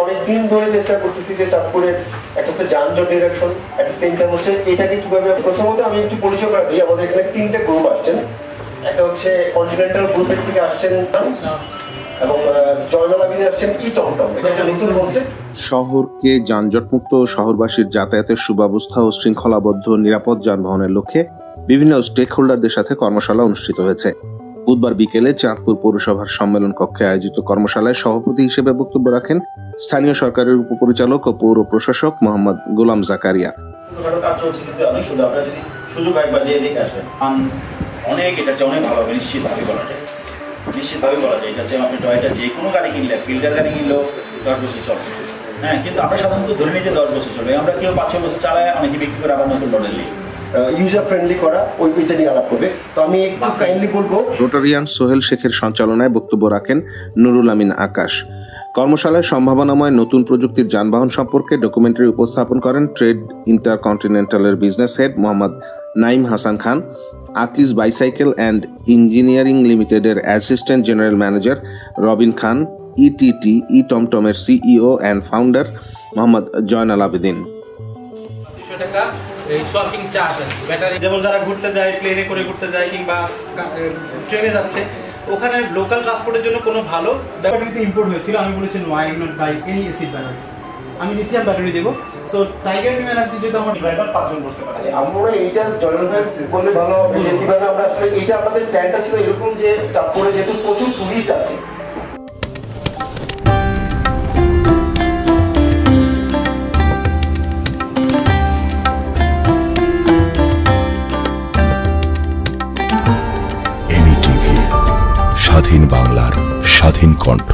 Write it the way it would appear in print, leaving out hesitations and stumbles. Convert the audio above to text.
অনেকদিন ধরে চেষ্টা করতেছি যে চাঁদপুরের একটা হচ্ছে যানজট নিরসন, একটা সেম টাইম হচ্ছে এটাকে কিভাবে, প্রথমত আমি একটু পরিচয় করে দিই। আমাদের এখানে 3টে গ্রুপ আসছেন। একটা হচ্ছে কন্টিনেন্টাল গ্রুপের থেকে আসছেন এবং জয়নাল আবিদ আসছেন টমটম। এটা একটা নতুন কনসেপ্ট। শহরকে যানজটমুক্ত ও শহরবাসীর যাতায়াতের সুব্যবস্থা ও শৃঙ্খলাবদ্ধ নিরাপদ যানবাহনের লক্ষ্যে বিভিন্ন স্টেক হোল্ডারদের সাথে কর্মশালা অনুষ্ঠিত হয়েছে। বুধবার বিকেলে চাঁদপুর পৌরসভার সম্মেলন কক্ষে আয়োজিত কর্মশালায় সভাপতি হিসেবে বক্তব্য রাখেন স্থানীয় সরকারের উপপরিচালক ও পৌর প্রশাসক মোহাম্মদ গোলাম জাকারিয়া। অনেক এটা অনেক ভালো হবে, নিশ্চিতভাবে বলা যায়, এটা হচ্ছে আপনি টয়টা যে কোনো গাড়ি কিনলে, ফিল্ডার গাড়ি কিনলেও 10 বছর চলবে। হ্যাঁ, কিন্তু আমরা সাধারণত ধরে নিই যে 10 বছর চলবে, আমরা কেউ 5-6 বছর চালায়, অনেকে বিক্রি করে আবার নতুন মডেল নিই। ইউজার ফ্রেন্ডলি করা ওইটা নিয়ে আলাপ করবে। তো আমি একটু কাইন্ডলি বলবো, রোটারিয়ান সোহেল শেখের সঞ্চালনায় বক্তব্য রাখেন নুরুল আমিন আকাশ। কর্মশালায় সম্ভাবনাময় নতুন প্রযুক্তির যানবাহন সম্পর্কে ডকুমেন্টারি উপস্থাপন করেন ট্রেড ইন্টারকন্টিনেন্টালের business head Mohammad Naim Hasan Khan, Akij bicycle and engineering লিমিটেডের assistant general manager Robin Khan, ETT টমটমের CEO and founder Mohammad Joynal Abedin. যেমন যারা ঘুরতে যায়, প্লেনে করে ঘুরতে যায় কিংবা ট্রেনে যাচ্ছে, ওখানে লোকাল ট্রান্সপোর্টের জন্য কোনো ভালো ব্যাটারিতে ইম্পোর্ট হয়েছিল। আমি বলেছি no, I not buy any acid batteries, আমি লিথিয়াম ব্যাটারি দেবো। সো টাইগার নিউ এনার্জি যেটা আমার ড্রাইভার 5 জন বসতে পারে। আমরা এইটা জয়নাল ভাই বললে ভালো হবে যে কিভাবে আমরা আসলে, এটা আমাদের প্ল্যানটা ছিল এরকম যে চাঁদপুরে যেহেতু প্রচুর টুরিস্ট আছে, স্বাধীন বাংলার স্বাধীন কণ্ঠ।